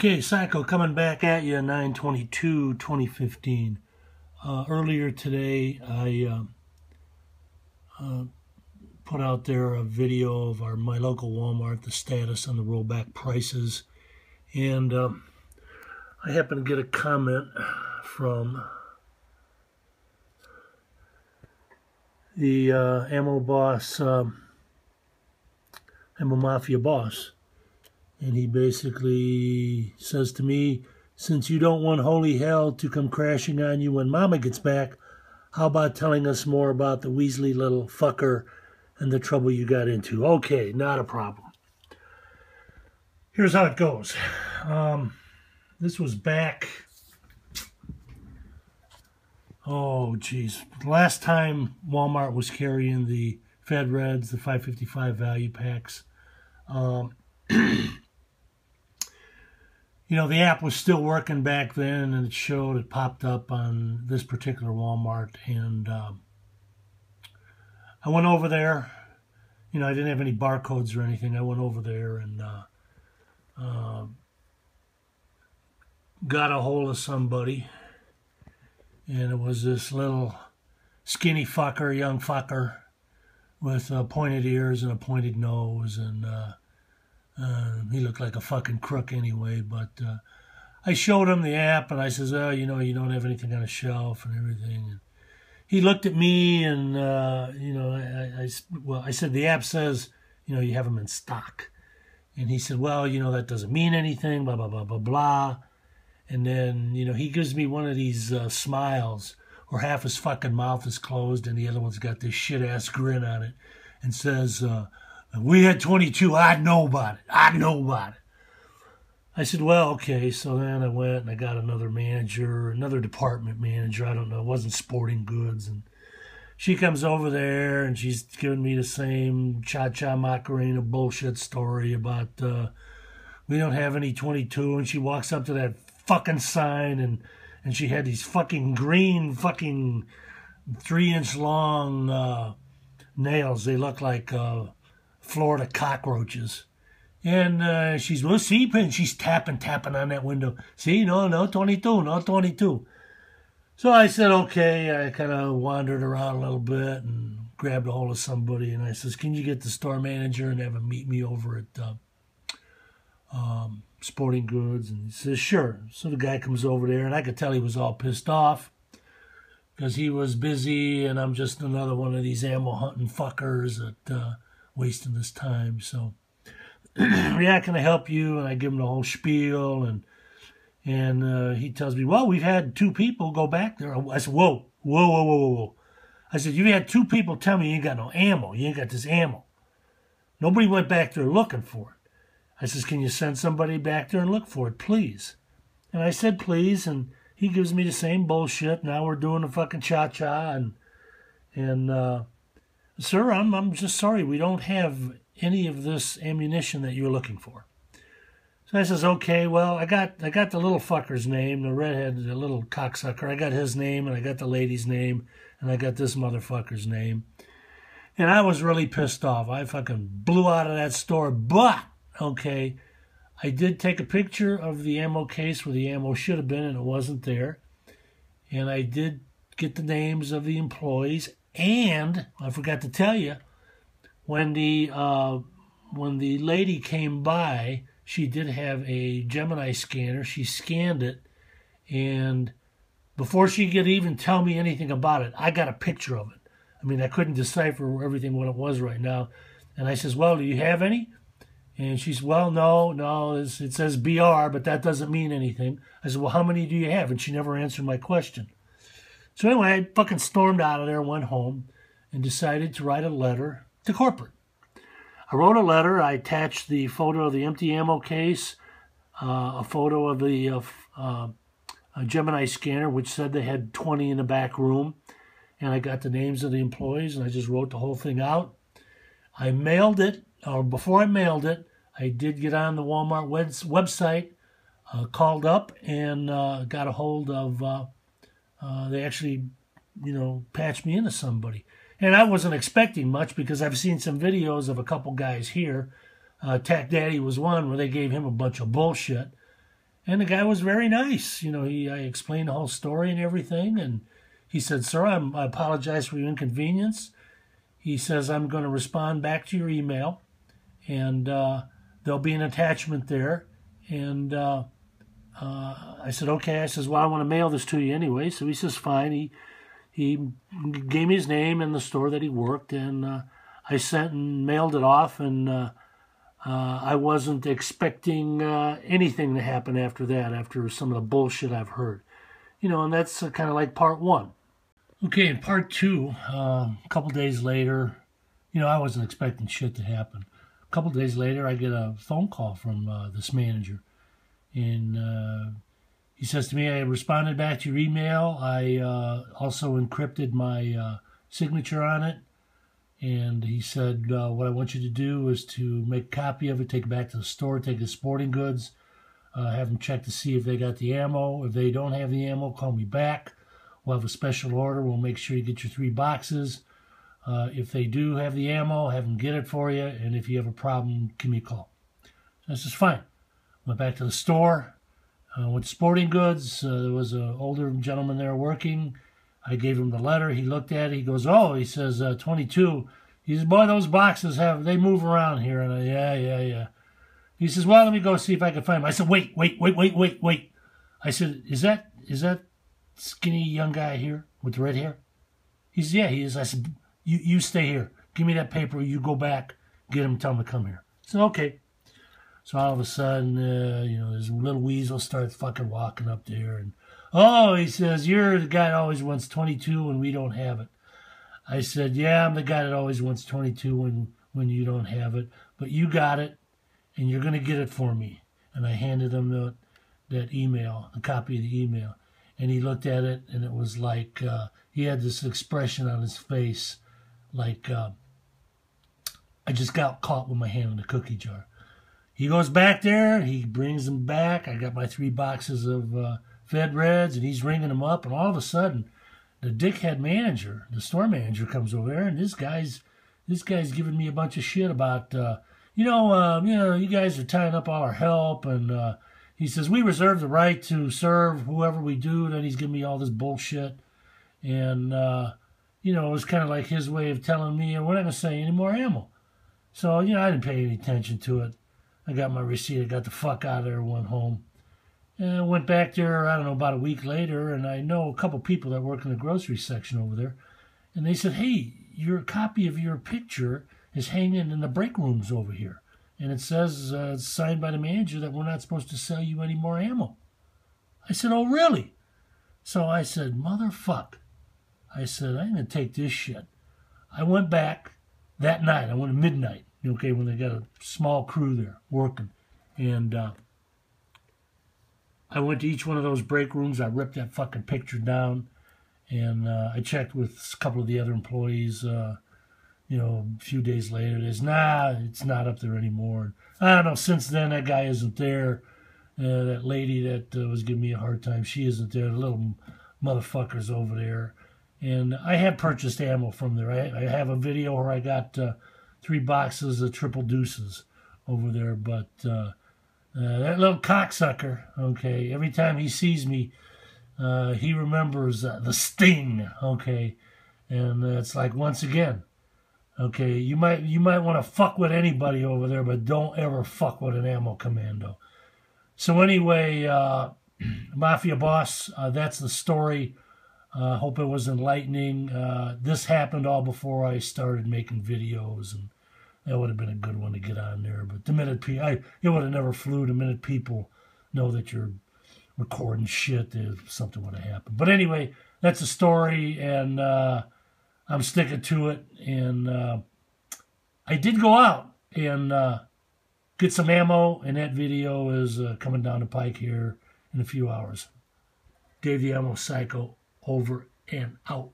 Okay, Psycho coming back at you, 9/22/2015. Earlier today, I put out there a video of my local Walmart, the status on the rollback prices, and I happened to get a comment from the Ammo Boss, Ammo Mafia boss. And he basically says to me, since you don't want holy hell to come crashing on you when Mama gets back, how about telling us more about the Weasley little fucker and the trouble you got into? Okay, not a problem. Here's how it goes. This was back, oh geez, last time Walmart was carrying the Fed Reds, the 555 value packs. You know, the app was still working back then, and it popped up on this particular Walmart, and I went over there. You know, I didn't have any barcodes or anything. I went over there and got a hold of somebody, and it was this little skinny fucker, young fucker, with pointed ears and a pointed nose, and he looked like a fucking crook anyway, but I showed him the app, and I says, oh, you know, you don't have anything on a shelf and everything. And he looked at me, and, you know, I said, the app says, you know, you have them in stock. And he said, well, you know, that doesn't mean anything, blah, blah, blah, blah, blah. And then, you know, he gives me one of these smiles where half his fucking mouth is closed and the other one's got this shit-ass grin on it, and says, we had 22. I know about it. I know about it. I said, well, okay. So then I went and I got another manager, another department manager. I don't know. It wasn't sporting goods. And she comes over there and she's giving me the same cha-cha Macarena bullshit story about we don't have any 22. And she walks up to that fucking sign, and she had these fucking green fucking 3-inch long nails. They look like Florida cockroaches. And she's, well, see, and she's tapping on that window. See, no 22, no 22. So I said, okay. I kind of wandered around a little bit and grabbed a hold of somebody, and I says, can you get the store manager and have him meet me over at Sporting Goods? And he says, sure. So the guy comes over there, and I could tell he was all pissed off because he was busy, and I'm just another one of these ammo hunting fuckers that wasting this time. So, yeah, can I help you? And I give him the whole spiel, and he tells me, well, we've had 2 people go back there. I said, whoa. I said, you had 2 people tell me you ain't got no ammo. You ain't got this ammo. Nobody went back there looking for it. I says, can you send somebody back there and look for it, please? And I said, please, and he gives me the same bullshit. Now we're doing a fucking cha-cha, and sir, I'm just sorry. We don't have any of this ammunition that you're looking for. So I says, okay, well, I got the little fucker's name, the redhead, the little cocksucker. I got his name, and I got the lady's name, and I got this motherfucker's name. And I was really pissed off. I fucking blew out of that store. But, okay, I did take a picture of the ammo case where the ammo should have been, and it wasn't there. And I did get the names of the employees. And I forgot to tell you, when the lady came by, she did have a Gemini scanner. She scanned it, and before she could even tell me anything about it, I got a picture of it. I mean, I couldn't decipher everything what it was right now. And I says, well, do you have any? And she said, well, no, it says BR, but that doesn't mean anything. I said, well, how many do you have? And she never answered my question. So anyway, I fucking stormed out of there, went home, and decided to write a letter to corporate. I wrote a letter. I attached the photo of the empty ammo case, a photo of the Gemini scanner, which said they had 20 in the back room, and I got the names of the employees, and I just wrote the whole thing out. I mailed it, or before I mailed it, I did get on the Walmart website, called up, and got a hold of... they actually, you know, patched me into somebody. And I wasn't expecting much because I've seen some videos of a couple guys here. Tack Daddy was one where they gave him a bunch of bullshit. And the guy was very nice. You know, I explained the whole story and everything. And he said, sir, I apologize for your inconvenience. He says, I'm going to respond back to your email. And there'll be an attachment there. And I said, okay. I says, well, I want to mail this to you anyway. So he says, fine. He gave me his name and the store that he worked. And I sent and mailed it off. And I wasn't expecting anything to happen after that, after some of the bullshit I've heard. You know, and that's kind of like part one. Okay, in part two, a couple days later, you know, I wasn't expecting shit to happen. A couple days later, I get a phone call from this manager. And he says to me, I responded back to your email. I also encrypted my signature on it. And he said, what I want you to do is to make a copy of it, take it back to the store, take it to Sporting Goods, have them check to see if they got the ammo. If they don't have the ammo, call me back. We'll have a special order. We'll make sure you get your 3 boxes. If they do have the ammo, have them get it for you. And if you have a problem, give me a call. So I says, fine. Went back to the store, went to Sporting Goods. There was an older gentleman there working. I gave him the letter. He looked at it. He goes, oh, he says, 22. He says, boy, those boxes they move around here. And yeah. He says, well, let me go see if I can find them. I said, wait. I said, is that skinny young guy here with the red hair? He says, yeah, he is. I said, you stay here. Give me that paper. You go back, get him, tell him to come here. I said, okay. So all of a sudden, you know, this little Weasel starts fucking walking up there and, oh, he says, you're the guy that always wants 22 when we don't have it. I said, yeah, I'm the guy that always wants 22 when you don't have it. But you got it, and you're going to get it for me. And I handed him that email, a copy of the email. And he looked at it, and it was like, he had this expression on his face, like, I just got caught with my hand in the cookie jar. He goes back there, he brings them back. I got my 3 boxes of Fed Reds, and he's ringing them up, and all of a sudden, the dickhead manager, the store manager, comes over there, and this guy's giving me a bunch of shit about, you guys are tying up all our help, and he says we reserve the right to serve whoever we do. Then he's giving me all this bullshit, and it was kind of like his way of telling me we're not gonna sell any more ammo. So I didn't pay any attention to it. I got my receipt. I got the fuck out of there, went home. And I went back there, I don't know, about a week later, and I know a couple people that work in the grocery section over there. And they said, hey, your copy of your picture is hanging in the break rooms over here. And it says it's signed by the manager that we're not supposed to sell you any more ammo. I said, oh, really? So I said, motherfuck. I said, I'm going to take this shit. I went back that night. I went at midnight, okay, when they got a small crew there working. And I went to each one of those break rooms. I ripped that fucking picture down. And I checked with a couple of the other employees, a few days later. It's not up there anymore. I don't know, since then that guy isn't there. That lady that was giving me a hard time, she isn't there. The little motherfucker's over there. And I have purchased ammo from there. I have a video where I got 3 boxes of triple deuces over there. But that little cocksucker, okay, every time he sees me, he remembers the sting, okay? And it's like, once again, okay, you might want to fuck with anybody over there, but don't ever fuck with an ammo commando. So anyway, Mafia Boss, that's the story. Hope it was enlightening. This happened all before I started making videos, and that would have been a good one to get on there. But the minute it would have never flew. The minute people know that you're recording shit, if something would have happened. But anyway, that's a story, and I'm sticking to it. And I did go out and get some ammo, and that video is coming down the pike here in a few hours. Dave the Ammo Psycho, over and out.